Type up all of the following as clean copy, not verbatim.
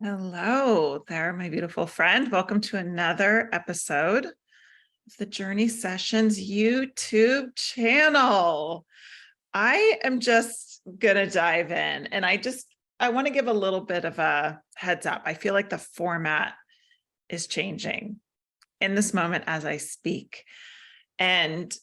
Hello there, my beautiful friend. Welcome to another episode of the Journey Sessions YouTube channel. I am just gonna dive in and I want to give a little bit of a heads up. I feel like the format is changing in this moment as I speak. And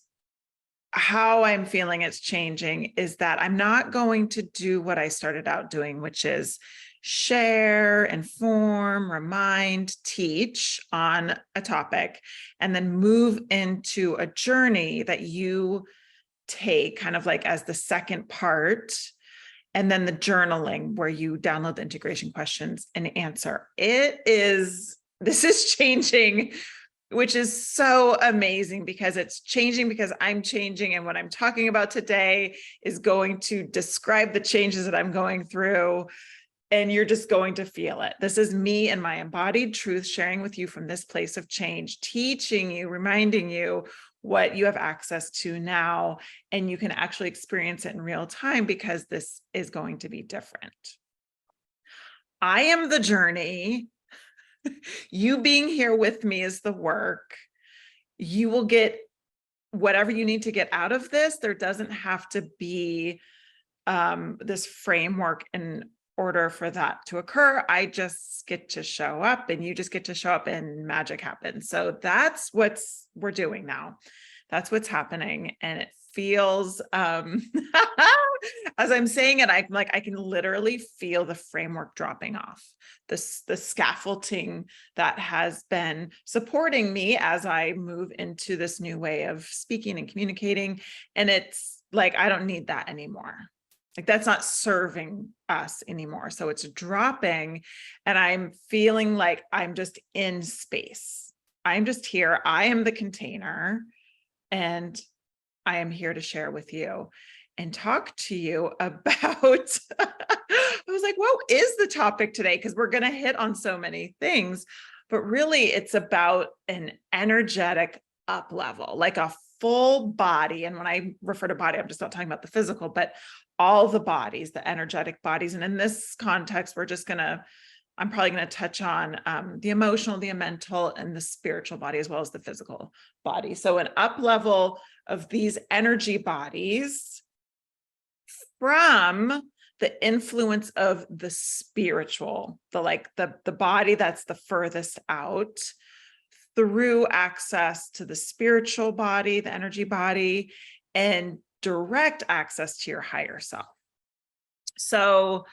how I'm feeling it's changing is that I'm not going to do what I started out doing, which is share, inform, remind, teach on a topic, and then move into a journey that you take kind of like as the second part, and then the journaling where you download the integration questions and answer. This is changing, which is so amazing because it's changing because I'm changing. And what I'm talking about today is going to describe the changes that I'm going through. And you're just going to feel it. This is me and my embodied truth sharing with you from this place of change, teaching you, reminding you what you have access to now. And you can actually experience it in real time because this is going to be different. I am the journey. You being here with me is the work. You will get whatever you need to get out of this. There doesn't have to be this framework in order for that to occur. I just get to show up and you just get to show up and magic happens. So that's what we're doing now. That's what's happening. And it feels, as I'm saying it, I'm like, I can literally feel the framework dropping off, the scaffolding that has been supporting me as I move into this new way of speaking and communicating. And it's like, I don't need that anymore. Like that's not serving us anymore. So it's dropping and I'm feeling like I'm just in space. I'm just here. I am the container and I am here to share with you and talk to you about, I was like, what is the topic today? Because we're going to hit on so many things, but really it's about an energetic up level, like a full body. And when I refer to body, I'm just not talking about the physical, but all the bodies, the energetic bodies. And in this context, I'm probably going to touch on the emotional, the mental, and the spiritual body, as well as the physical body. So an up level of these energy bodies from the influence of the spiritual, the body that's the furthest out, through access to the spiritual body, the energy body, and direct access to your higher self. So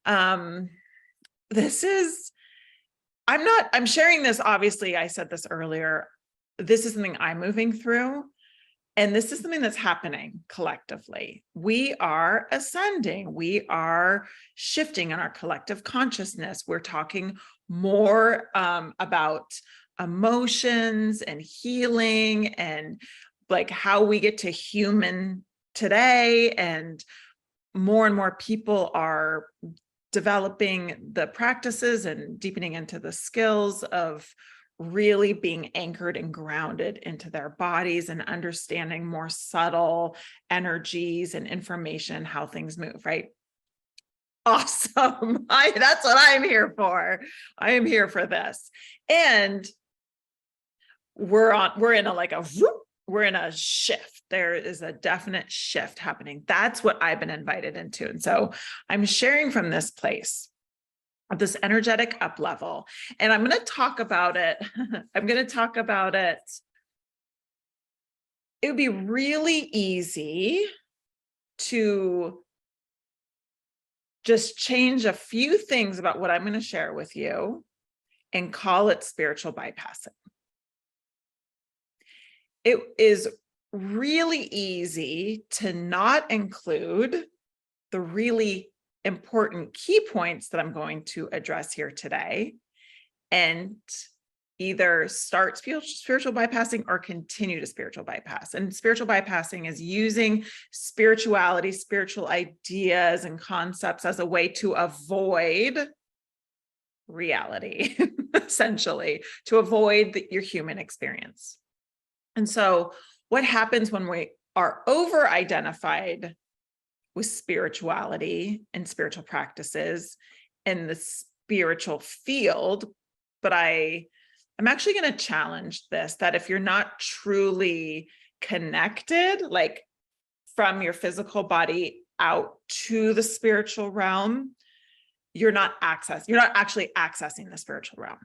I'm sharing this, obviously, I said this earlier, this is something I'm moving through, and this is something that's happening collectively. We are ascending, we are shifting in our collective consciousness. We're talking more about emotions and healing and like how we get to human today, and more people are developing the practices and deepening into the skills of really being anchored and grounded into their bodies and understanding more subtle energies and information, how things move, right? Awesome. That's what I'm here for. I am here for this. And we're in a shift. There is a definite shift happening. That's what I've been invited into. And so I'm sharing from this place of this energetic up level. And I'm going to talk about it. It would be really easy to just change a few things about what I'm going to share with you and call it spiritual bypassing. It is really easy to not include the really important key points that I'm going to address here today and either start spiritual bypassing or continue to spiritual bypass. And spiritual bypassing is using spirituality, spiritual ideas and concepts as a way to avoid reality, essentially, to avoid your human experience. And so what happens when we are over-identified with spirituality and spiritual practices and spiritual field, but I'm actually going to challenge this, that if you're not truly connected, like from your physical body out to the spiritual realm, you're not actually accessing the spiritual realm,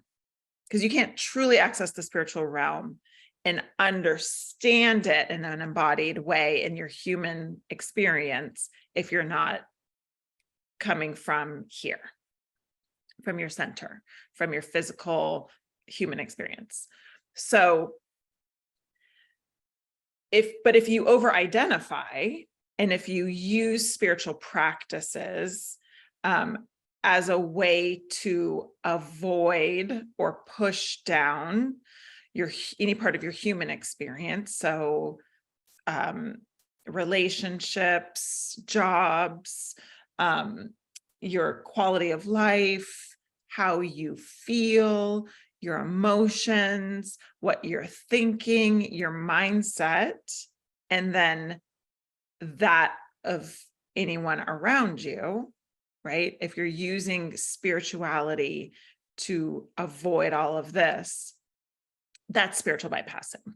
because you can't truly access the spiritual realm and understand it in an embodied way in your human experience if you're not coming from here, from your center, from your physical human experience. So if you over-identify, and if you use spiritual practices as a way to avoid or push down any part of your human experience, so relationships, jobs, your quality of life, how you feel, your emotions, what you're thinking, your mindset, and then that of anyone around you, right? If you're using spirituality to avoid all of this, that's spiritual bypassing.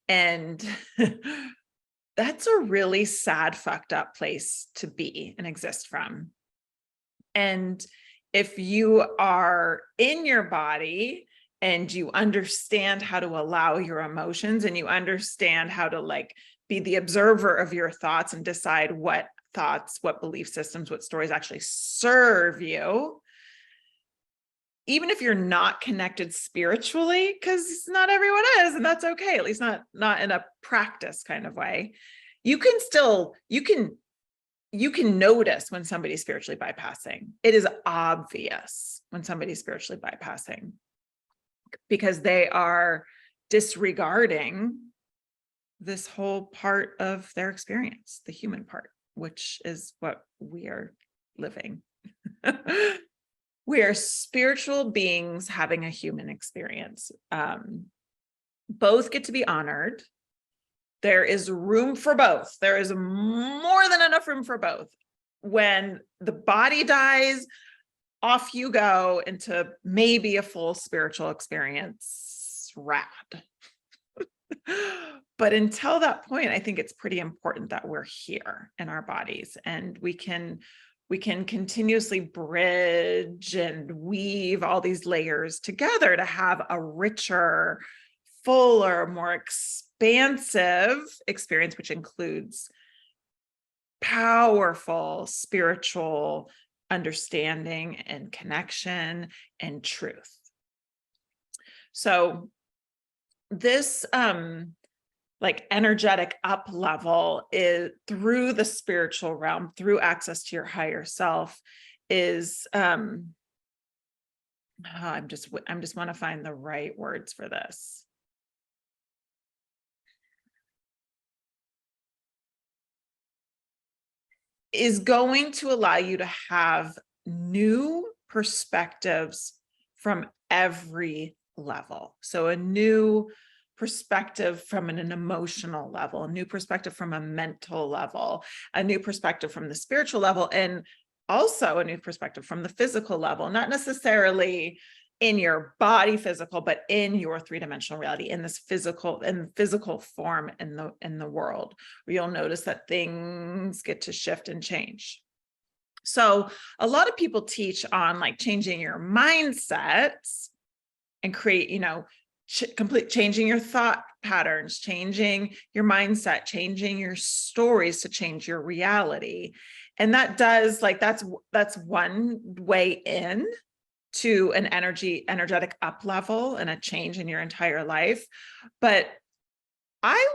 And that's a really sad, fucked up place to be and exist from. And if you are in your body and you understand how to allow your emotions, and you understand how to like be the observer of your thoughts and decide what thoughts, what belief systems, what stories actually serve you, even if you're not connected spiritually, because not everyone is, and that's okay, at least not in a practice kind of way, you can notice when somebody's spiritually bypassing. It is obvious when somebody's spiritually bypassing, because they are disregarding this whole part of their experience, the human part, which is what we are living. We are spiritual beings having a human experience. Both get to be honored. There is room for both. There is more than enough room for both. When the body dies, off you go into maybe a full spiritual experience. Rad. But until that point, I think it's pretty important that we're here in our bodies, and we can continuously bridge and weave all these layers together to have a richer, fuller, more expansive experience, which includes powerful spiritual understanding and connection and truth. So this like energetic up level is through the spiritual realm, through access to your higher self, is I just want to find the right words for this. Is going to allow you to have new perspectives from every level. So a new perspective from an emotional level, a new perspective from a mental level, a new perspective from the spiritual level, and also a new perspective from the physical level, not necessarily in your body physical, but in your three-dimensional reality, in this physical form in the world, where you'll notice that things get to shift and change. So a lot of people teach on like changing your mindsets and create, changing your thought patterns, changing your mindset, changing your stories to change your reality. And that does, like, that's one way in to an energetic up level and a change in your entire life. But I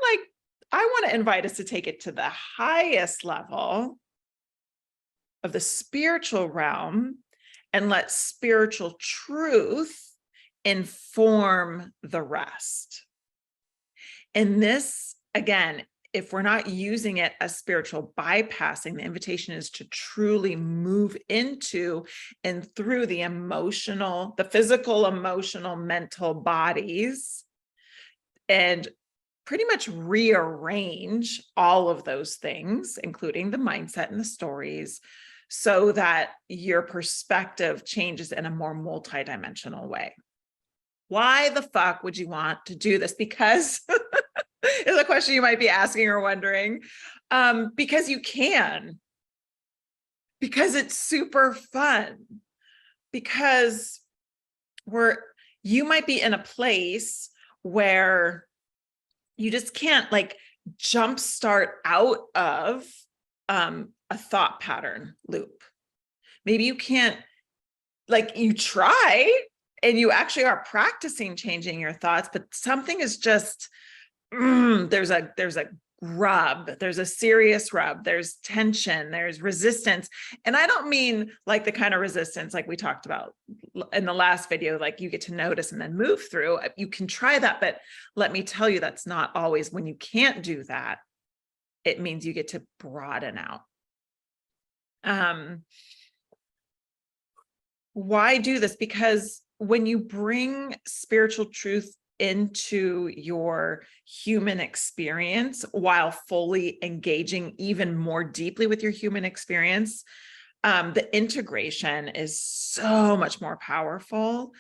want to invite us to take it to the highest level of the spiritual realm and let spiritual truth inform the rest. And this, again, if we're not using it as spiritual bypassing, the invitation is to truly move into and through the physical, emotional, mental bodies, and pretty much rearrange all of those things, including the mindset and the stories, so that your perspective changes in a more multidimensional way. Why the fuck would you want to do this? Because is a question you might be asking or wondering. Because you can, because it's super fun, because you might be in a place where you just can't like jumpstart out of a thought pattern loop. Maybe you can't, like, you try and you actually are practicing changing your thoughts, but something is just there's a rub, there's a serious rub, there's tension, there's resistance. And I don't mean like the kind of resistance like we talked about in the last video, like you get to notice and then move through. You can try that, but let me tell you, that's not always. When you can't do that, it means you get to broaden out. Why do this? Because when you bring spiritual truth into your human experience while fully engaging even more deeply with your human experience, the integration is so much more powerful.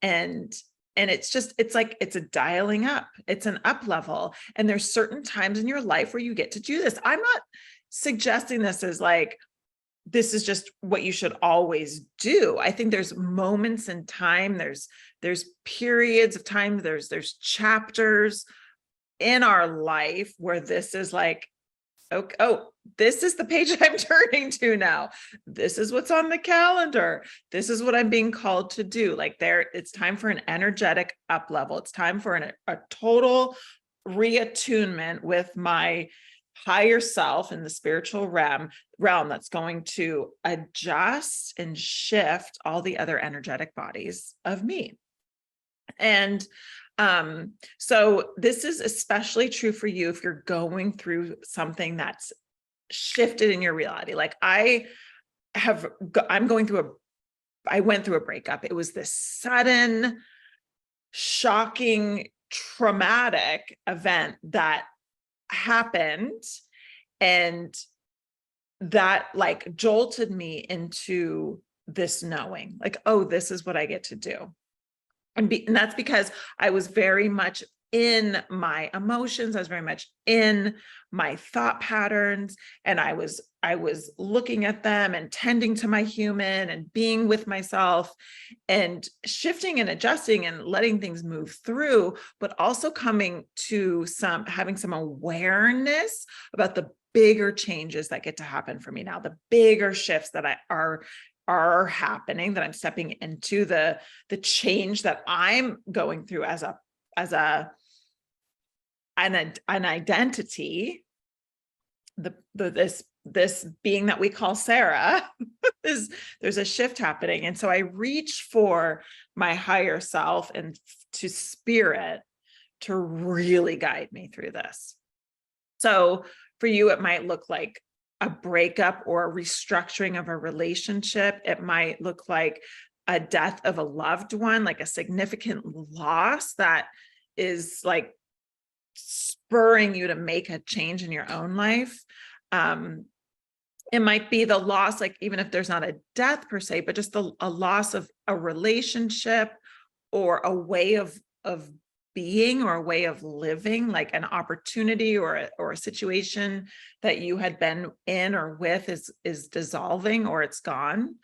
And it's like, it's a dialing up, it's an up level. And there's certain times in your life where you get to do this. I'm not suggesting this as like, this is just what you should always do. I think there's moments in time, there's periods of time, there's chapters in our life where this is like, okay, oh, this is the page I'm turning to now. This is what's on the calendar. This is what I'm being called to do. Like it's time for an energetic up level. It's time for a total reattunement with my higher self in the spiritual realm that's going to adjust and shift all the other energetic bodies of me. And so this is especially true for you if you're going through something that's shifted in your reality. Like I went through a breakup. It was this sudden, shocking, traumatic event that happened, and that like jolted me into this knowing, like, oh, this is what I get to do. And that's because I was very much in my emotions. I was very much in my thought patterns, and I was looking at them and tending to my human and being with myself and shifting and adjusting and letting things move through, but also having some awareness about the bigger changes that get to happen for me now, the bigger shifts that are happening, that I'm stepping into, the change that I'm going through as an identity, this being that we call Sarah. There's a shift happening. And so I reach for my higher self and to spirit to really guide me through this. So for you, it might look like a breakup or a restructuring of a relationship. It might look like a death of a loved one, like a significant loss that is like spurring you to make a change in your own life. It might be the loss, like even if there's not a death per se, but just a loss of a relationship or a way of being or a way of living, like an opportunity or a situation that you had been in or with is dissolving or it's gone.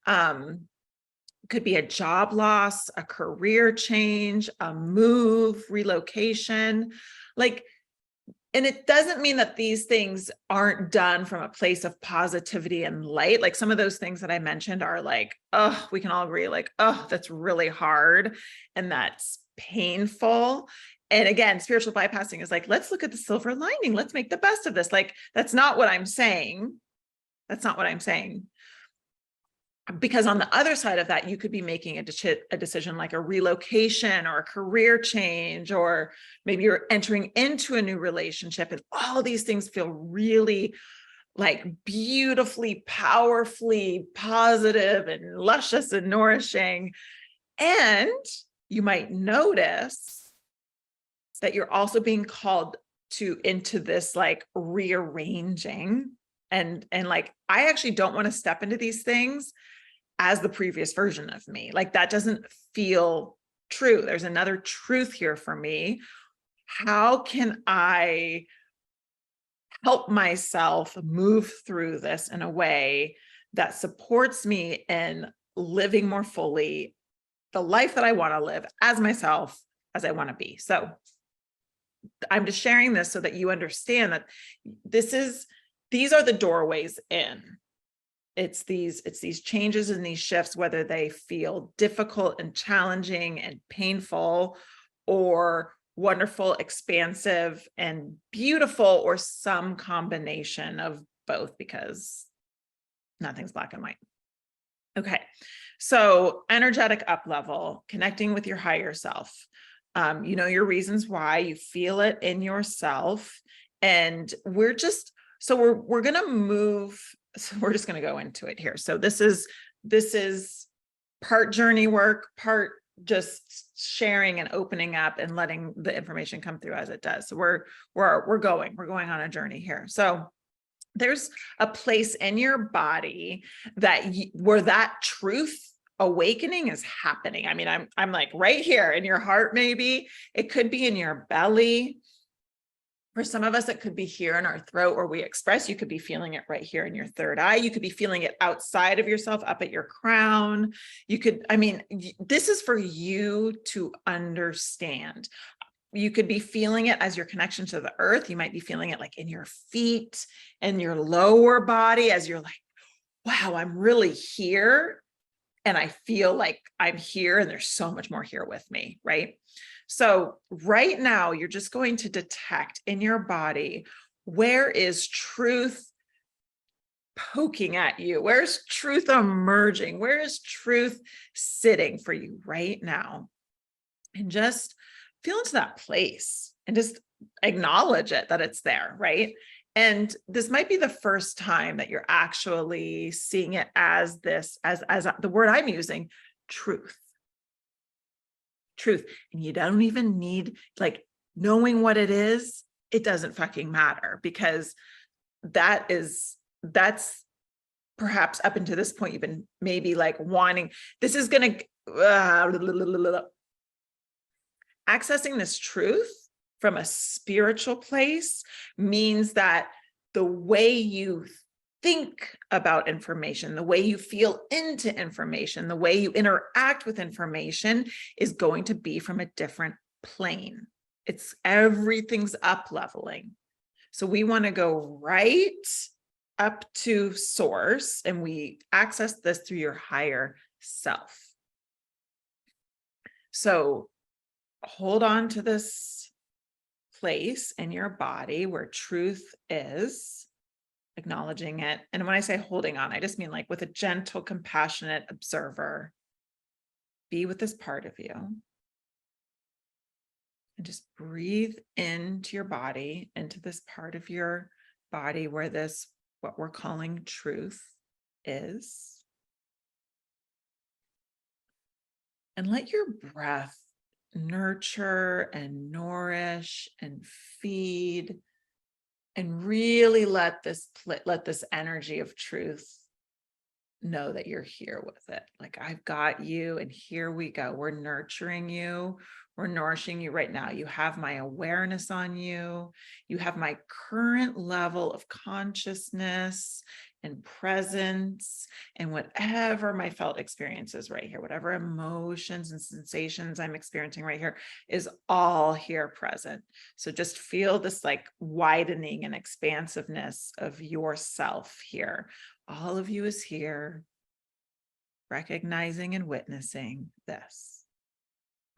Could be a job loss, a career change, a move, relocation, like. And it doesn't mean that these things aren't done from a place of positivity and light. Like some of those things that I mentioned are like, oh, we can all agree, like, oh, that's really hard and that's painful. And again, spiritual bypassing is like, let's look at the silver lining. Let's make the best of this. Like, that's not what I'm saying. That's not what I'm saying. Because on the other side of that, you could be making a decision like a relocation or a career change, or maybe you're entering into a new relationship, and all these things feel really like beautifully, powerfully positive and luscious and nourishing. And you might notice that you're also being called into this like rearranging And like, I actually don't want to step into these things as the previous version of me. Like, that doesn't feel true. There's another truth here for me. How can I help myself move through this in a way that supports me in living more fully the life that I want to live as myself, as I want to be? So I'm just sharing this so that you understand that these are the doorways in. It's these changes and these shifts, whether they feel difficult and challenging and painful, or wonderful, expansive, and beautiful, or some combination of both, because nothing's black and white. Okay, so energetic up level, connecting with your higher self. You know your reasons why, you feel it in yourself, and we're just gonna move. So we're just gonna go into it here. So this is part journey work, part just sharing and opening up and letting the information come through as it does. So we're going on a journey here. So there's a place in your body where that truth awakening is happening. I mean, I'm like right here in your heart. Maybe it could be in your belly. For some of us, it could be here in our throat where we express. You could be feeling it right here in your third eye. You could be feeling it outside of yourself, up at your crown. This is for you to understand. You could be feeling it as your connection to the earth. You might be feeling it like in your feet and your lower body, as you're like, wow, I'm really here. And I feel like I'm here, and there's so much more here with me, right? So right now, you're just going to detect in your body, where is truth poking at you? Where's truth emerging? Where is truth sitting for you right now? And just feel into that place and just acknowledge it, that it's there, right? And this might be the first time that you're actually seeing it as this, as the word I'm using, truth. And you don't even need, like, knowing what it is. It doesn't fucking matter, because that's perhaps up until this point, you've been maybe like wanting, this is going to, accessing this truth from a spiritual place means that the way you think about information, the way you feel into information, the way you interact with information is going to be from a different plane. Everything's up leveling. So we want to go right up to source, and we access this through your higher self. So hold on to this place in your body where truth is, acknowledging it. And when I say holding on, I just mean like with a gentle, compassionate observer. Be with this part of you. And just breathe into your body, into this part of your body where this, what we're calling truth, is. And let your breath nurture and nourish and feed, and really let this energy of truth know that you're here with it. Like, I've got you, and here we go. We're nurturing you. We're nourishing you right now. You have my awareness on you. You have my current level of consciousness and presence, and whatever my felt experience is right here, whatever emotions and sensations I'm experiencing right here, is all here present. So just feel this like widening and expansiveness of yourself here. All of you is here, recognizing and witnessing this.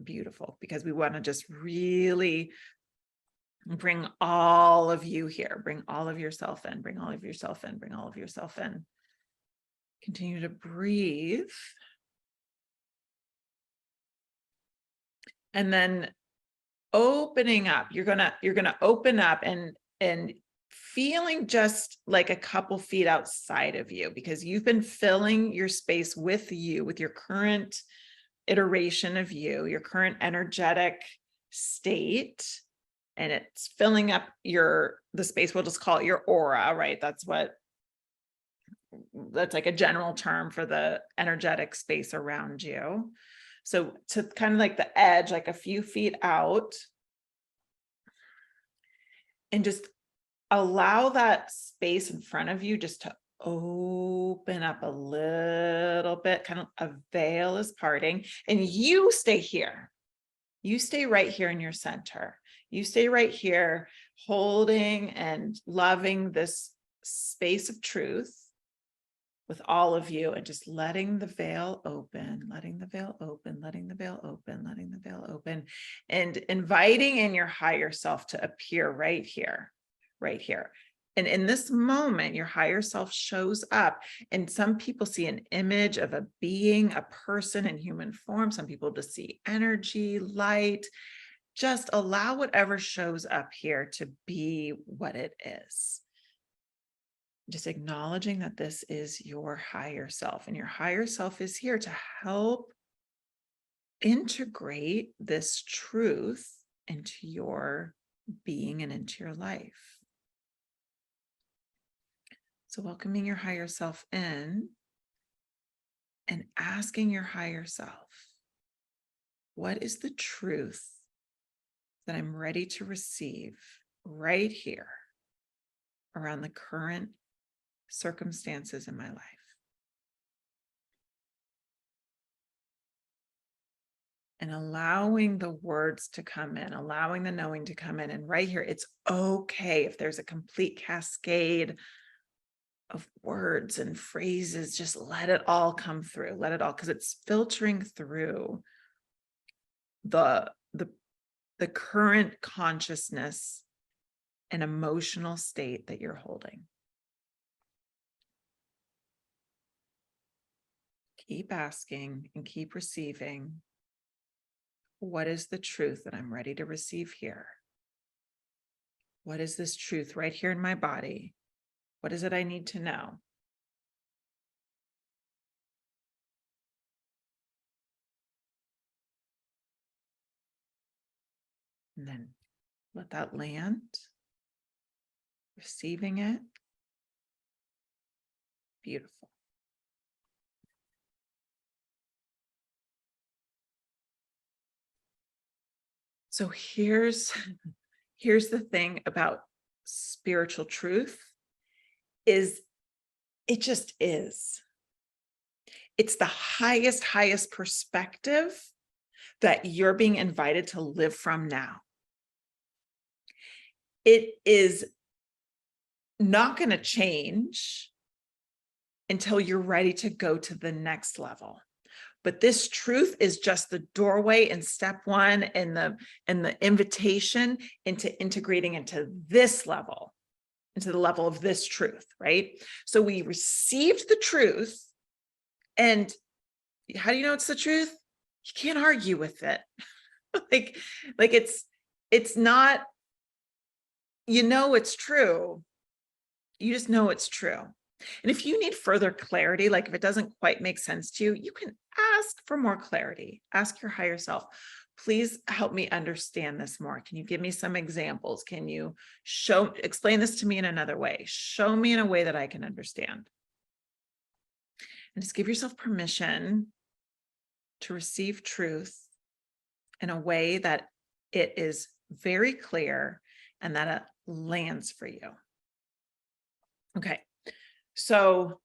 Beautiful, because we want to just really bring all of you here, bring all of yourself in, bring all of yourself in, bring all of yourself in. Continue to breathe. And then opening up, you're gonna open up and feeling just like a couple feet outside of you, because you've been filling your space with you, with your current iteration of you, your current energetic state, and it's filling up the space. We'll just call it your aura, right? That's what that's like a general term for the energetic space around you. So to kind of like the edge, like a few feet out, and just allow that space in front of you just to open up a little bit, kind of a veil is parting, and you stay here. You stay right here in your center. You stay right here, holding and loving this space of truth with all of you, and just letting the veil open, letting the veil open, letting the veil open, letting the veil open, and inviting in your higher self to appear right here, right here. And in this moment, your higher self shows up, and some people see an image of a being, a person in human form. Some people just see energy, light. Just allow whatever shows up here to be what it is. Just acknowledging that this is your higher self, and your higher self is here to help integrate this truth into your being and into your life. So welcoming your higher self in and asking your higher self, what is the truth that I'm ready to receive right here around the current circumstances in my life? And allowing the words to come in, allowing the knowing to come in. And right here, it's okay if there's a complete cascade of words and phrases, just let it all come through, let it all, because it's filtering through the current consciousness and emotional state that you're holding. Keep asking and keep receiving. What is the truth that I'm ready to receive here? What is this truth right here in my body? What is it I need to know? And then let that land, receiving it. Beautiful. So here's the thing about spiritual truth is it just is. It's the highest perspective that you're being invited to live from now. It is not going to change until you're ready to go to the next level. But this truth is just the doorway and step one and the invitation into integrating into this level, into the level of this truth, right? So we received the truth, and how do you know it's the truth? You can't argue with it. like it's not, it's true. You just know it's true. And if you need further clarity, like if it doesn't quite make sense to you, you can ask for more clarity. Ask your higher self, please help me understand this more. Can you give me some examples? Can you explain this to me in another way? Show me in a way that I can understand. And just give yourself permission to receive truth in a way that it is very clear and that it lands for you. Okay. So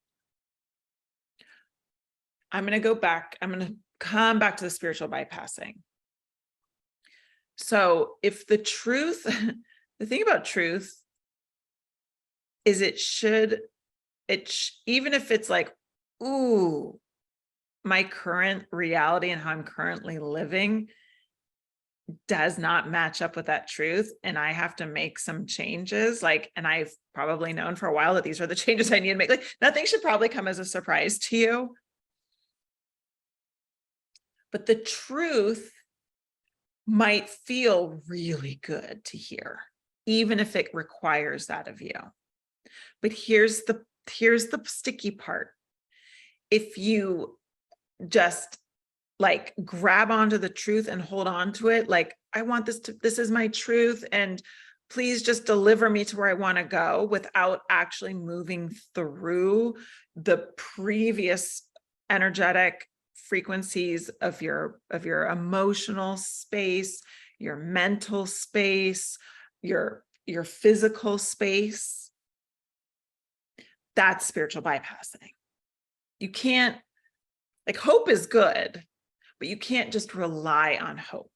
I'm going to go back. I'm going to come back to the spiritual bypassing. So if the truth, the thing about truth is even if it's like, ooh, my current reality and how I'm currently living does not match up with that truth, and I have to make some changes, and I've probably known for a while that these are the changes I need to make. Like, nothing should probably come as a surprise to you. But the truth might feel really good to hear, even if it requires that of you. But here's the sticky part. If you just grab onto the truth and hold on to it, I want this is my truth, and please just deliver me to where I want to go without actually moving through the previous energetic frequencies of your emotional space, your mental space, your physical space. That's spiritual bypassing. You can't, like, hope is good, but you can't just rely on hope.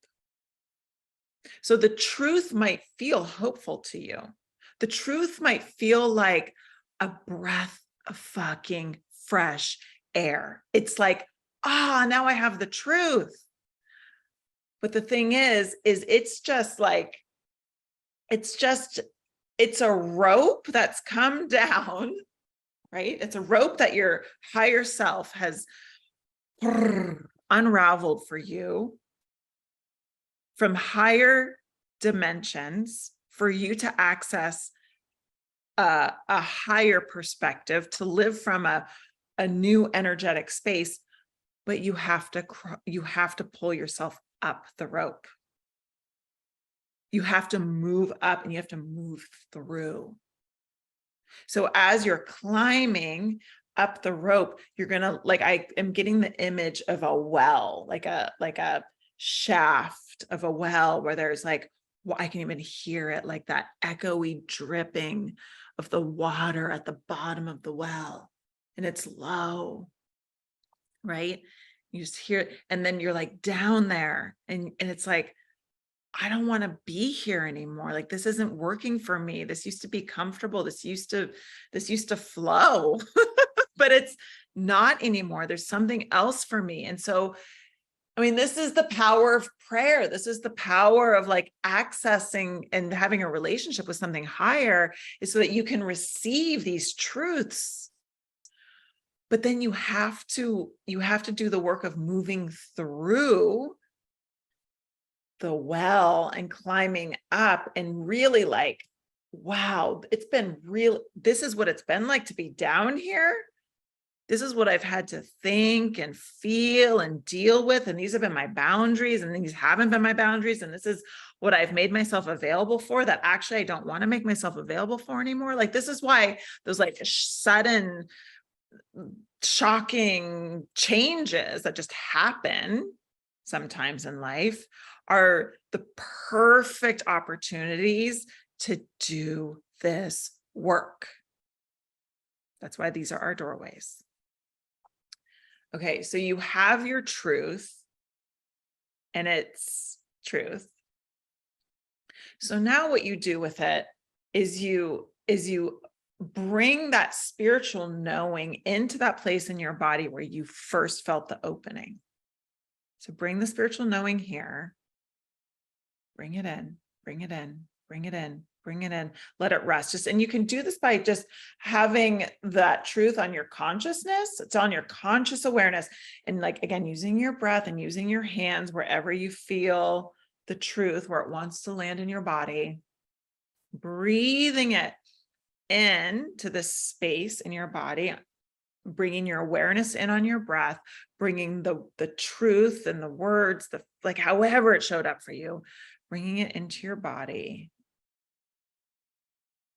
So the truth might feel hopeful to you. The truth might feel like a breath of fucking fresh air. It's like, now I have the truth. But the thing is it's just like, it's a rope that's come down, right? It's a rope that your higher self has unraveled for you from higher dimensions for you to access a higher perspective, to live from a new energetic space, but you have to pull yourself up the rope. You have to move up and you have to move through. So as you're climbing up the rope, you're gonna, like, I am getting the image of a well, like a shaft of a well where there's like, well, I can even hear it, like that echoey dripping of the water at the bottom of the well, and it's low, right? You just hear it, and then you're like down there, and it's like, I don't want to be here anymore. Like, this isn't working for me. This used to be comfortable. This used to flow, but it's not anymore. There's something else for me. And so, I mean, this is the power of prayer. This is the power of like accessing and having a relationship with something higher, is so that you can receive these truths. But then you have to do the work of moving through the well and climbing up and really like, wow, it's been real. This is what it's been like to be down here. This is what I've had to think and feel and deal with. And these have been my boundaries, and these haven't been my boundaries. And this is what I've made myself available for, that actually I don't want to make myself available for anymore. Like, this is why those like sudden, shocking changes that just happen sometimes in life are the perfect opportunities to do this work. That's why these are our doorways. Okay, so you have your truth, and it's truth. So now what you do with it is you bring that spiritual knowing into that place in your body where you first felt the opening. So bring the spiritual knowing here. Bring it in, bring it in, bring it in, bring it in, let it rest. And you can do this by just having that truth on your consciousness. It's on your conscious awareness. And like, again, using your breath and using your hands wherever you feel the truth, where it wants to land in your body, breathing it in to this space in your body, bringing your awareness in on your breath, bringing the truth and the words, the like, however it showed up for you, bringing it into your body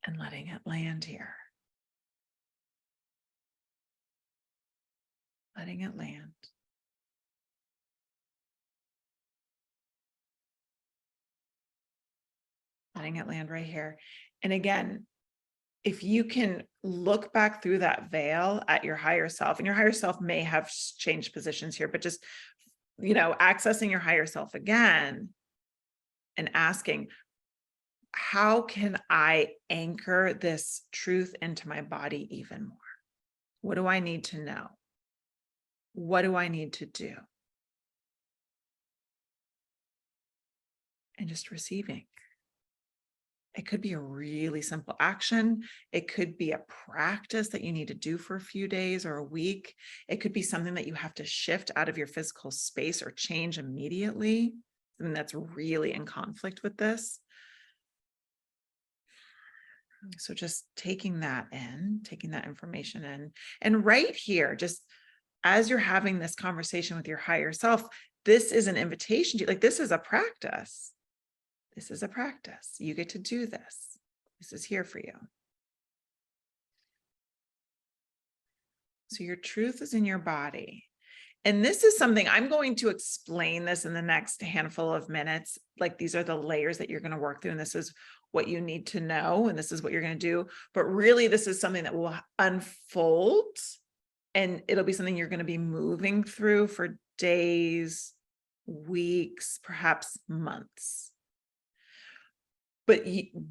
and letting it land here. Letting it land. Letting it land right here. And again, if you can look back through that veil at your higher self, and your higher self may have changed positions here, but just, accessing your higher self again and asking, how can I anchor this truth into my body even more? What do I need to know? What do I need to do? And just receiving. It could be a really simple action. It could be a practice that you need to do for a few days or a week. It could be something that you have to shift out of your physical space or change immediately. I mean, that's really in conflict with this. So just taking that in, taking that information in, and right here, just as you're having this conversation with your higher self, this is an invitation to you. Like, this is a practice. This is a practice. You get to do this. This is here for you. So your truth is in your body. And this is something I'm going to explain this in the next handful of minutes. Like these are the layers that you're going to work through. And this is what you need to know. And this is what you're going to do. But really, this is something that will unfold. And it'll be something you're going to be moving through for days, weeks, perhaps months. But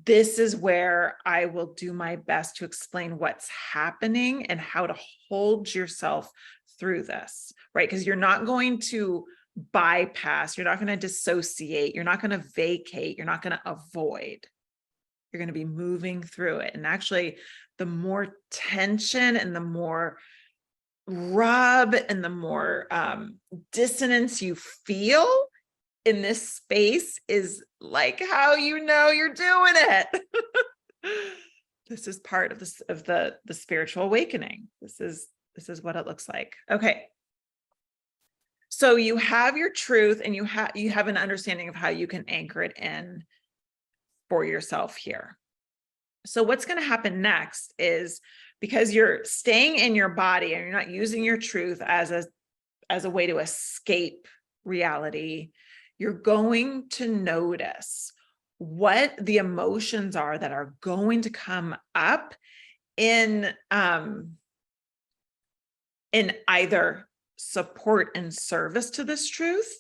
this is where I will do my best to explain what's happening and how to hold yourself through this, right? Because you're not going to bypass, you're not going to dissociate, you're not going to vacate, you're not going to avoid. You're going to be moving through it. And actually, the more tension and the more rub and the more dissonance you feel in this space is like how you know you're doing it. This is part of this of the spiritual awakening. This is what it looks like. Okay. So you have your truth and you have an understanding of how you can anchor it in for yourself here. So what's going to happen next is, because you're staying in your body and you're not using your truth as a way to escape reality, you're going to notice what the emotions are that are going to come up in either support and service to this truth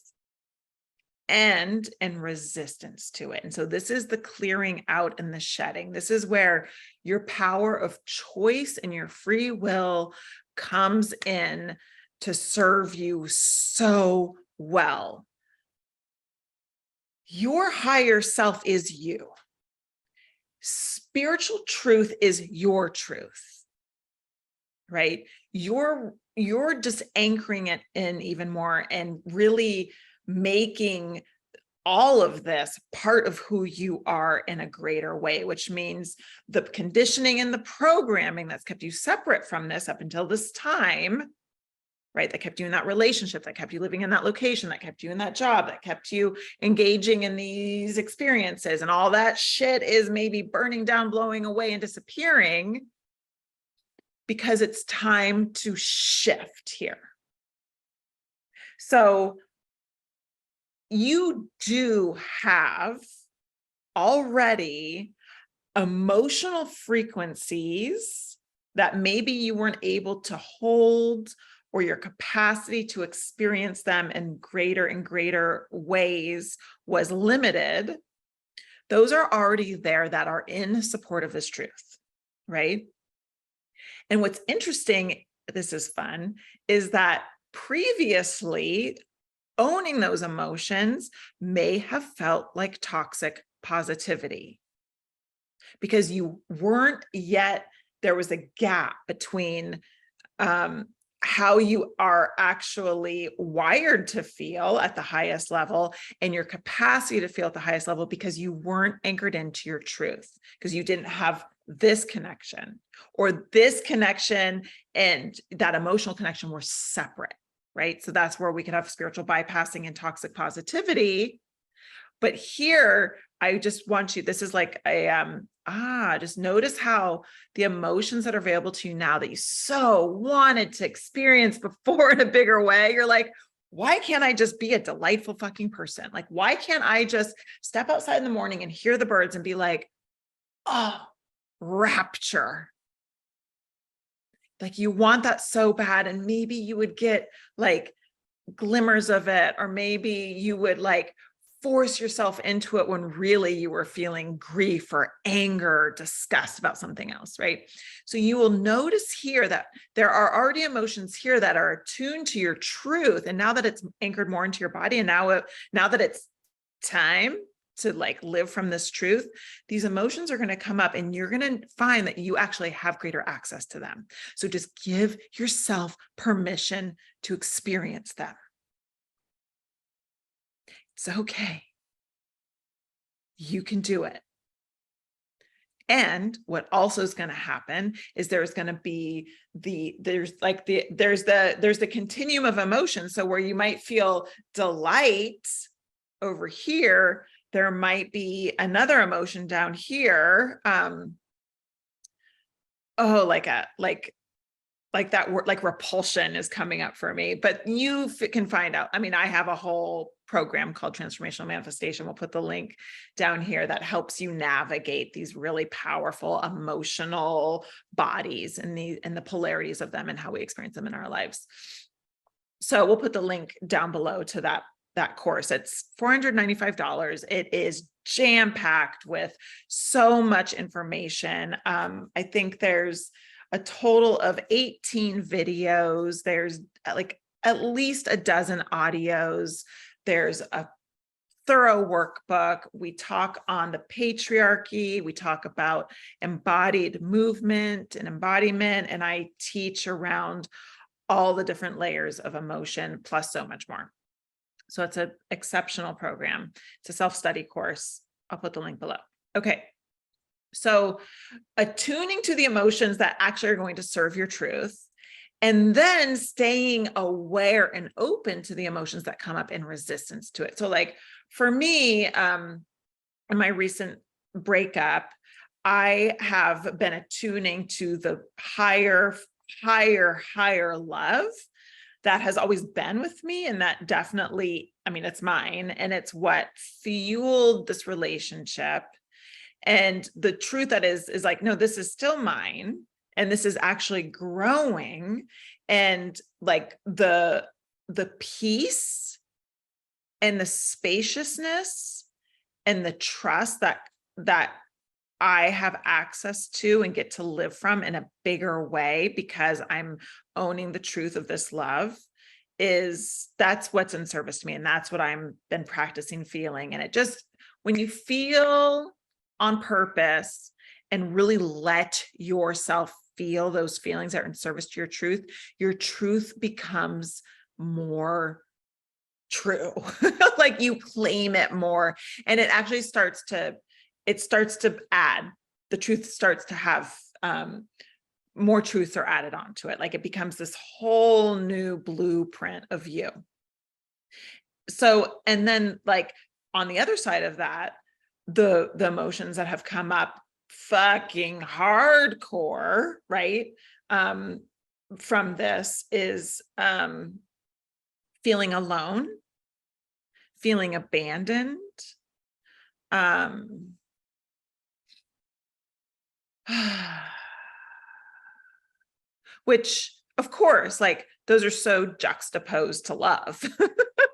and in resistance to it. And so this is the clearing out and the shedding. This is where your power of choice and your free will comes in to serve you so well. Your higher self is you. Spiritual truth is your truth, right? You're just anchoring it in even more and really making all of this part of who you are in a greater way, which means the conditioning and the programming that's kept you separate from this up until this time, right? That kept you in that relationship, that kept you living in that location, that kept you in that job, that kept you engaging in these experiences, and all that shit is maybe burning down, blowing away, and disappearing because it's time to shift here. So you do have already emotional frequencies that maybe you weren't able to hold, or your capacity to experience them in greater and greater ways was limited. Those are already there that are in support of this truth, right? And what's interesting, this is fun, is that previously owning those emotions may have felt like toxic positivity because you weren't yet, there was a gap between how you are actually wired to feel at the highest level and your capacity to feel at the highest level, because you weren't anchored into your truth, because you didn't have this connection, or this connection and that emotional connection were separate, right? So that's where we could have spiritual bypassing and toxic positivity. But here, I just want you, this is like just notice how the emotions that are available to you now that you so wanted to experience before in a bigger way, you're like, why can't I just be a delightful fucking person? Like, why can't I just step outside in the morning and hear the birds and be like, oh, rapture. Like you want that so bad. And maybe you would get like glimmers of it, or maybe you would like force yourself into it when really you were feeling grief or anger or disgust about something else, right? So you will notice here that there are already emotions here that are attuned to your truth. And now that it's anchored more into your body, and now that it's time to like live from this truth, these emotions are going to come up and you're going to find that you actually have greater access to them. So just give yourself permission to experience them. It's okay. You can do it. And what also is going to happen is there's going to be there's the continuum of emotions. So where you might feel delight over here, there might be another emotion down here. Oh, like that word, like repulsion is coming up for me, but you can find out. I mean, I have a whole program called Transformational Manifestation. We'll put the link down here that helps you navigate these really powerful emotional bodies and the polarities of them and how we experience them in our lives. So we'll put the link down below to that course. It's $495. It is jam-packed with so much information. I think there's a total of 18 videos. There's like at least a dozen audios. There's a thorough workbook. We talk on the patriarchy. We talk about embodied movement and embodiment. And I teach around all the different layers of emotion, plus so much more. So it's an exceptional program. It's a self-study course. I'll put the link below. Okay. So attuning to the emotions that actually are going to serve your truth, and then staying aware and open to the emotions that come up in resistance to it. So like for me, in my recent breakup, I have been attuning to the higher love that has always been with me. And that definitely, I mean, it's mine and it's what fueled this relationship. And the truth that is like, no, this is still mine. And this is actually growing. And like the peace and the spaciousness and the trust that I have access to and get to live from in a bigger way because I'm owning the truth of this love that's what's in service to me. And that's what I'm been practicing feeling. And it just, when you feel on purpose and really let yourself feel those feelings that are in service to your truth becomes more true. Like you claim it more, and it actually starts to add, the truth starts to have more truths are added onto it. Like it becomes this whole new blueprint of you. So, and then like on the other side of that, the emotions that have come up fucking hardcore, right? From this is feeling alone, feeling abandoned, which of course, like those are so juxtaposed to love,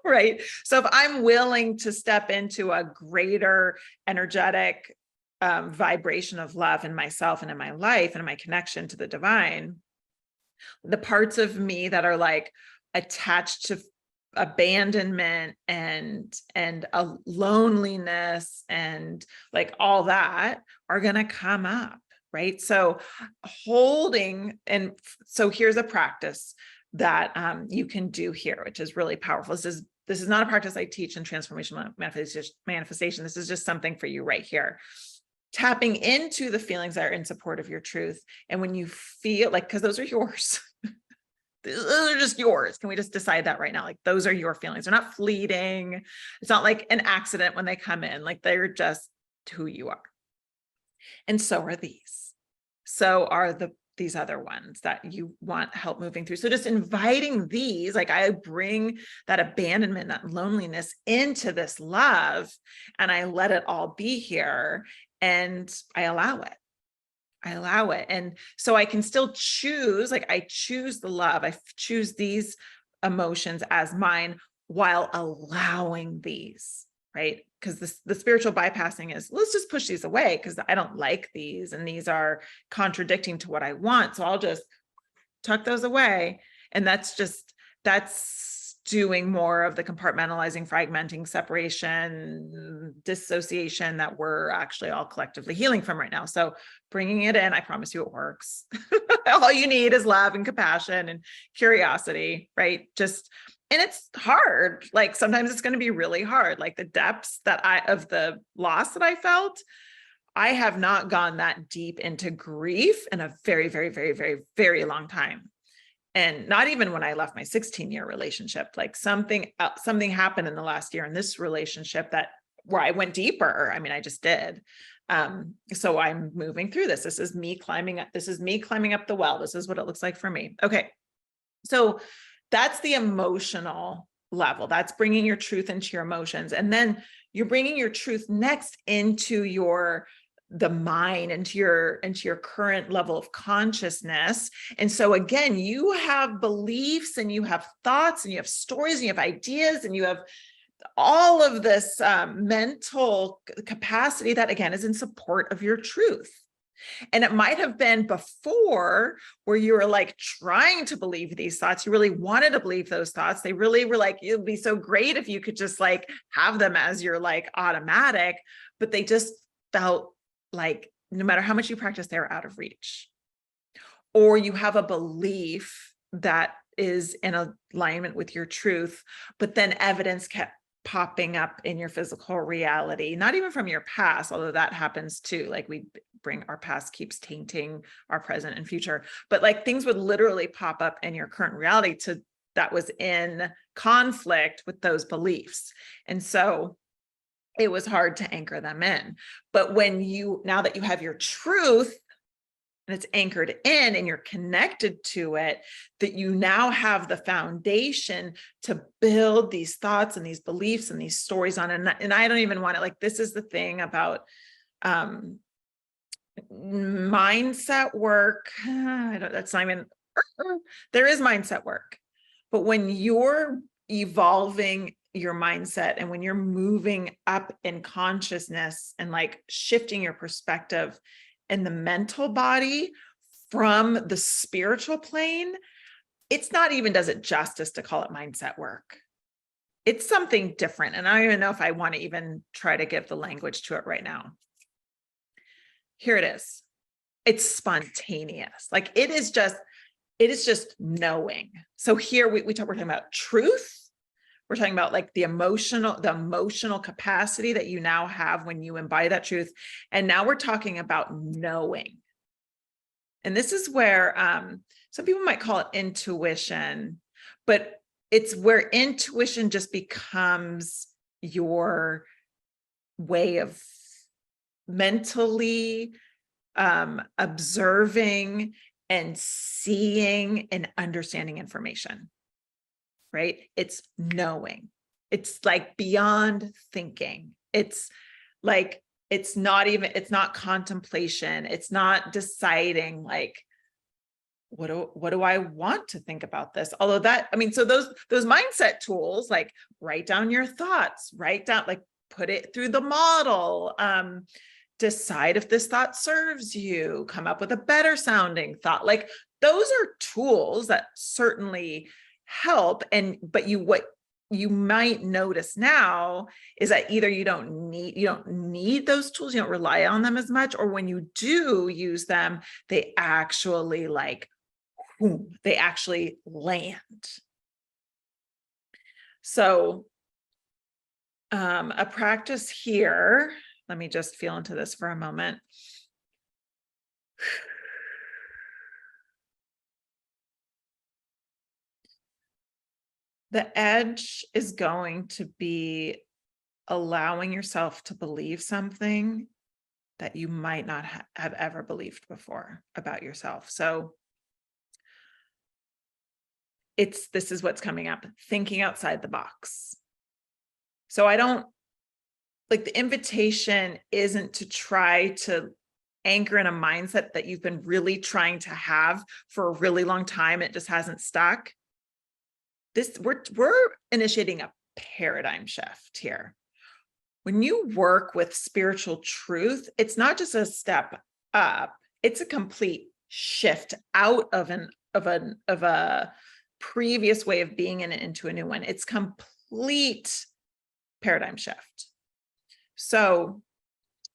right? So if I'm willing to step into a greater energetic vibration of love in myself and in my life and in my connection to the divine, the parts of me that are like attached to abandonment and a loneliness and like all that are going to come up, right? So holding, and so here's a practice that you can do here, which is really powerful. This is not a practice I teach in transformational manifestation. This is just something for you right here. Tapping into the feelings that are in support of your truth. And when you feel like, because those are yours, those are just yours. Can we just decide that right now? Like those are your feelings. They're not fleeting. It's not like an accident when they come in, like they're just who you are. And so are these. So are these other ones that you want help moving through. So just inviting these, like I bring that abandonment, that loneliness into this love, and I let it all be here and I allow it. And so I can still choose, like I choose the love, I choose these emotions as mine while allowing these, right? Because the spiritual bypassing is, let's just push these away because I don't like these and these are contradicting to what I want. So I'll just tuck those away. And that's doing more of the compartmentalizing, fragmenting, separation, dissociation that we're actually all collectively healing from right now. So bringing it in, I promise you it works. All you need is love and compassion and curiosity, right? And it's hard. Like sometimes it's going to be really hard. Like the depths of the loss that I felt, I have not gone that deep into grief in a very, very, very, very, very long time. And not even when I left my 16-year relationship, like something happened in the last year in this relationship that where I went deeper. I mean, I just did. So I'm moving through this. This is me climbing up. This is me climbing up the well. This is what it looks like for me. Okay. So that's the emotional level. That's bringing your truth into your emotions. And then you're bringing your truth next into the mind, into your current level of consciousness. And so again, you have beliefs and you have thoughts and you have stories and you have ideas and you have all of this mental capacity that again is in support of your truth. And it might have been before where you were like trying to believe these thoughts. You really wanted to believe those thoughts. They really were like, it would be so great if you could just like have them as your like automatic, but they just felt like no matter how much you practice, they're out of reach. Or you have a belief that is in alignment with your truth, but then evidence kept popping up in your physical reality, not even from your past, although that happens too. Like our past keeps tainting our present and future, but like things would literally pop up in your current reality that was in conflict with those beliefs. And so it was hard to anchor them in. But now that you have your truth and it's anchored in and you're connected to it, that you now have the foundation to build these thoughts and these beliefs and these stories on. And I don't even want it. Like, this is the thing about mindset work. That's not even, there is mindset work. But when you're evolving your mindset and when you're moving up in consciousness and like shifting your perspective in the mental body from the spiritual plane, it's not even does it justice to call it mindset work. It's something different. And I don't even know if I want to even try to give the language to it right now. Here it is. It's spontaneous. Like it is just knowing. So here we're talking about truth. We're talking about like the emotional capacity that you now have when you embody that truth. And now we're talking about knowing. And this is where some people might call it intuition, but it's where intuition just becomes your way of mentally observing and seeing and understanding information. Right? It's knowing. It's like beyond thinking. It's like, it's not contemplation. It's not deciding like, what do I want to think about this? Although so those mindset tools, like write down your thoughts, like put it through the model, decide if this thought serves you, come up with a better sounding thought. Like those are tools that certainly help. But what you might notice now is that either you don't need those tools, you don't rely on them as much, or when you do use them, they actually land. So a practice here, let me just feel into this for a moment. The edge is going to be allowing yourself to believe something that you might not have ever believed before about yourself. So this is what's coming up, thinking outside the box. So the invitation isn't to try to anchor in a mindset that you've been really trying to have for a really long time. It just hasn't stuck. We're initiating a paradigm shift here. When you work with spiritual truth, it's not just a step up, it's a complete shift out of a previous way of being and into a new one. It's complete paradigm shift. So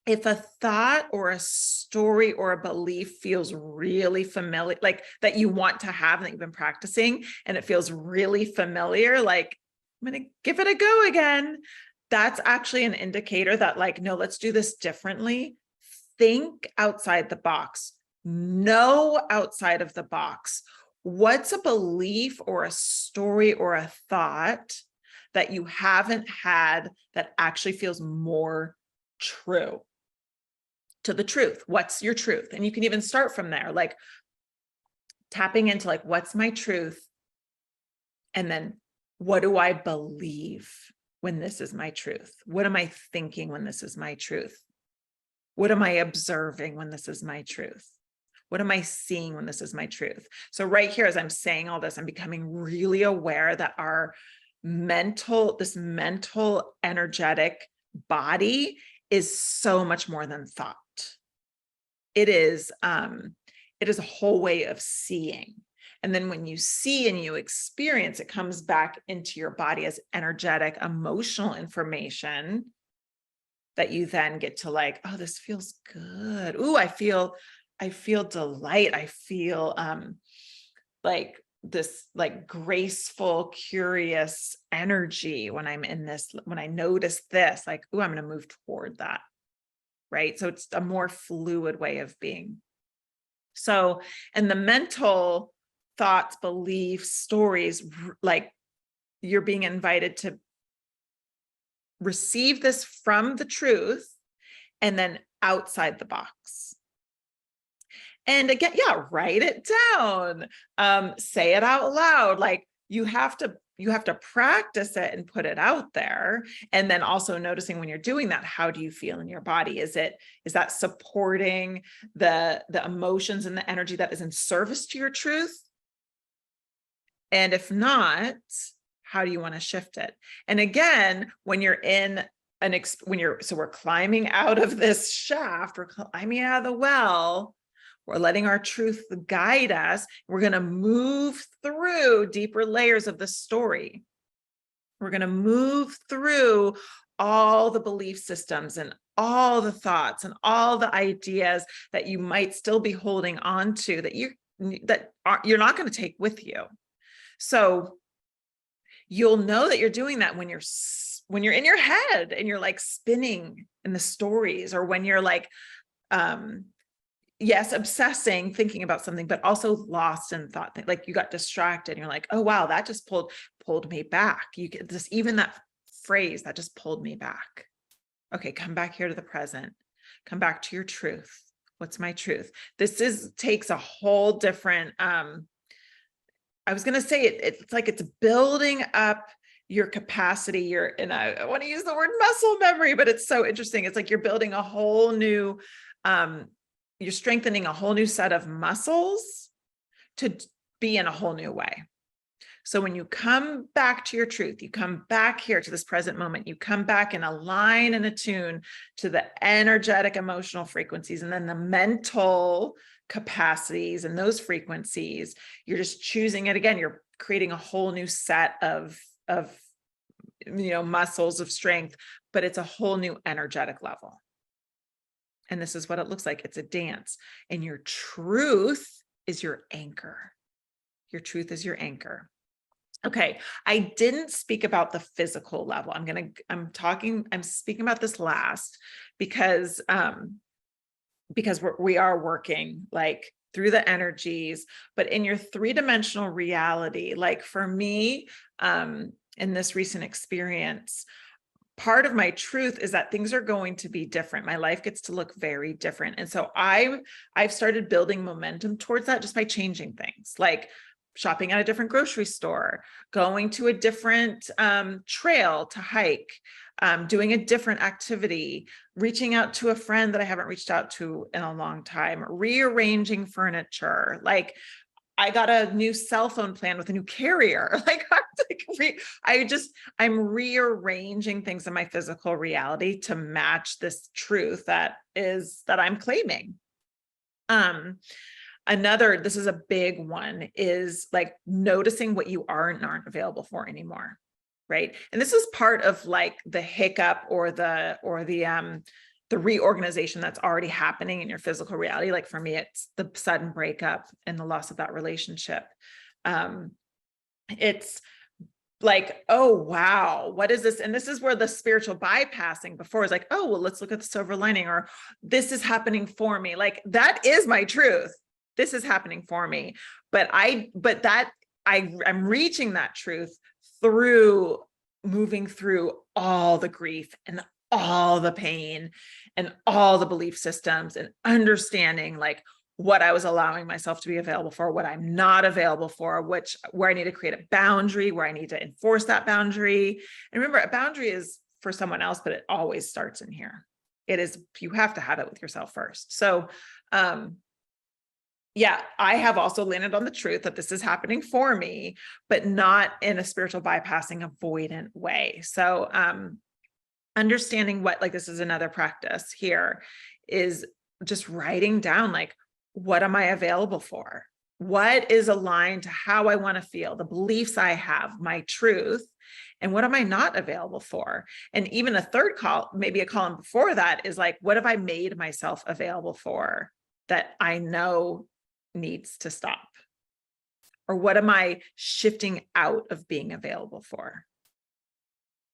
if a thought or a story or a belief feels really familiar, like that you want to have and that you've been practicing, and it feels really familiar, like I'm going to give it a go again. That's actually an indicator that like, no, let's do this differently. Think outside the box. Know outside of the box. What's a belief or a story or a thought that you haven't had that actually feels more true to the truth? What's your truth? And you can even start from there, like tapping into like, what's my truth? And then what do I believe when this is my truth? What am I thinking when this is my truth? What am I observing when this is my truth? What am I seeing when this is my truth? So right here, as I'm saying all this, I'm becoming really aware that our this mental, energetic body is so much more than thought. It is a whole way of seeing. And then when you see and you experience, it comes back into your body as energetic, emotional information that you then get to like, oh, this feels good. Ooh, I feel delight. I feel like this like graceful, curious energy when I'm in this, when I notice this, like, ooh, I'm going to move toward that. Right. So it's a more fluid way of being. So, and the mental thoughts, beliefs, stories, like you're being invited to receive this from the truth and then outside the box. And again, yeah, write it down, say it out loud. Like you have to practice it and put it out there. And then also noticing when you're doing that, how do you feel in your body? Is that supporting the emotions and the energy that is in service to your truth? And if not, how do you want to shift it? And again, when you're in so we're climbing out of this shaft, we're climbing out of the well, we're letting our truth guide us. We're going to move through deeper layers of the story. We're going to move through all the belief systems and all the thoughts and all the ideas that you might still be holding on to that you're not going to take with you. So you'll know that you're doing that when you're in your head and you're like spinning in the stories, or when you're like, yes, obsessing, thinking about something, but also lost in thought. Like you got distracted and you're like, oh, wow, that just pulled me back. You get this, even that phrase that just pulled me back. Okay, come back here to the present. Come back to your truth. What's my truth? This takes a whole different, I was going to say it's like it's building up your capacity. I want to use the word muscle memory, but it's so interesting. It's like you're building a whole new, you're strengthening a whole new set of muscles to be in a whole new way. So when you come back to your truth, you come back here to this present moment, you come back and align and attune to the energetic, emotional frequencies, and then the mental capacities and those frequencies, you're just choosing it again. You're creating a whole new set of muscles of strength, but it's a whole new energetic level. And this is what it looks like. It's a dance. And your truth is your anchor. Your truth is your anchor. Okay. I didn't speak about the physical level. I'm speaking about this last because we are working like through the energies, but in your 3-dimensional reality, like for me, in this recent experience, part of my truth is that things are going to be different. My life gets to look very different. And so I've started building momentum towards that just by changing things, like shopping at a different grocery store, going to a different trail to hike, doing a different activity, reaching out to a friend that I haven't reached out to in a long time, rearranging furniture. Like I got a new cell phone plan with a new carrier. I'm rearranging things in my physical reality to match this truth that I'm claiming. This is a big one, is like noticing what you aren't available for anymore. Right. And this is part of like the hiccup or the reorganization that's already happening in your physical reality. Like for me, it's the sudden breakup and the loss of that relationship. It's like, oh, wow, what is this? And this is where the spiritual bypassing before is like, oh, well, let's look at the silver lining, or this is happening for me. Like that is my truth. This is happening for me. But I'm reaching that truth through moving through all the grief and all the pain and all the belief systems and understanding like what I was allowing myself to be available for, what I'm not available for, where I need to create a boundary, where I need to enforce that boundary. And remember, a boundary is for someone else, but it always starts in here. It is, you have to have it with yourself first. So, yeah, I have also landed on the truth that this is happening for me, but not in a spiritual bypassing avoidant way. So, understanding what, like, this is another practice here, is just writing down, like, what am I available for? What is aligned to how I want to feel, the beliefs I have, my truth, and what am I not available for? And even a third call, maybe a column before that, is like, what have I made myself available for that I know needs to stop? Or what am I shifting out of being available for?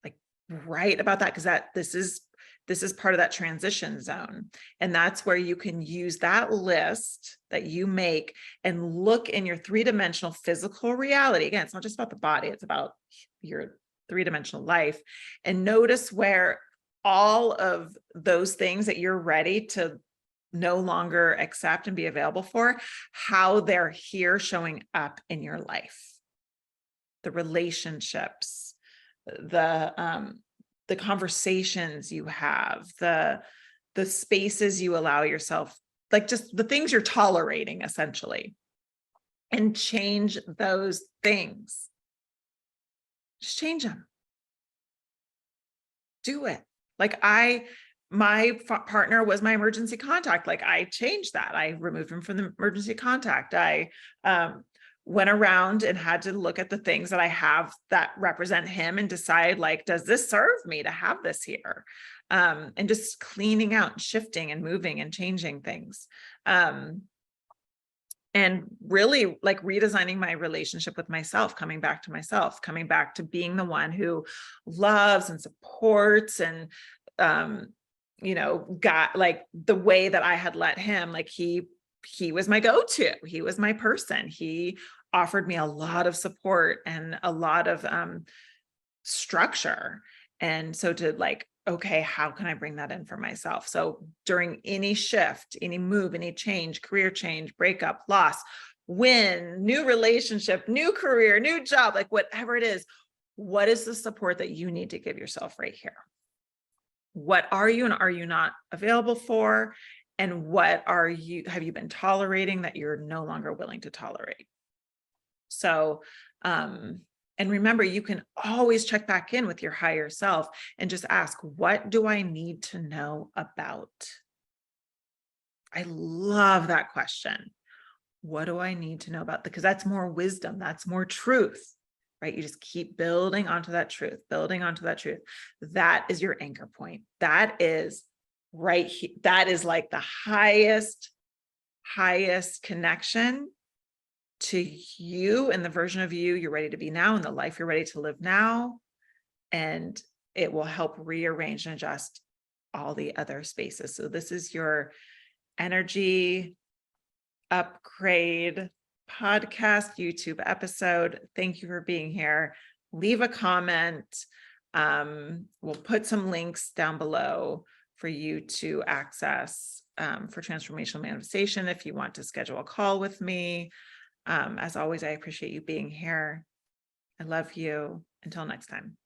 Like, write about that, because this is part of that transition zone. And that's where you can use that list that you make and look in your three-dimensional physical reality. Again, it's not just about the body, it's about your three-dimensional life, and notice where all of those things that you're ready to no longer accept and be available for, how they're here showing up in your life. The relationships, the conversations you have, the spaces you allow yourself, like just the things you're tolerating, essentially, and change those things. Just change them. Do it. Like, my partner was my emergency contact. Like, I changed that. I removed him from the emergency contact. I went around and had to look at the things that I have that represent him and decide, like, does this serve me to have this here? And just cleaning out and shifting and moving and changing things. And really, like, redesigning my relationship with myself, coming back to being the one who loves and supports and, got, like, the way that I had let him, like, he was my go-to, he was my person. He offered me a lot of support and a lot of structure. And so to, like, okay, how can I bring that in for myself? So during any shift, any move, any change, career change, breakup, loss, win, new relationship, new career, new job, like whatever it is, what is the support that you need to give yourself right here? What are you and are you not available for? And what have you been tolerating that you're no longer willing to tolerate? So, and remember, you can always check back in with your higher self and just ask, what do I need to know about? I love that question. What do I need to know about? Because that's more wisdom, that's more truth, right? You just keep building onto that truth, building onto that truth. That is your anchor point. That is right here. That is like the highest connection to you and the version of you you're ready to be now and the life you're ready to live now. And it will help rearrange and adjust all the other spaces. So this is your energy upgrade podcast YouTube episode. Thank you for being here. Leave a comment. We'll put some links down below for you to access for transformational manifestation if you want to schedule a call with me. As always, I appreciate you being here. I love you. Until next time.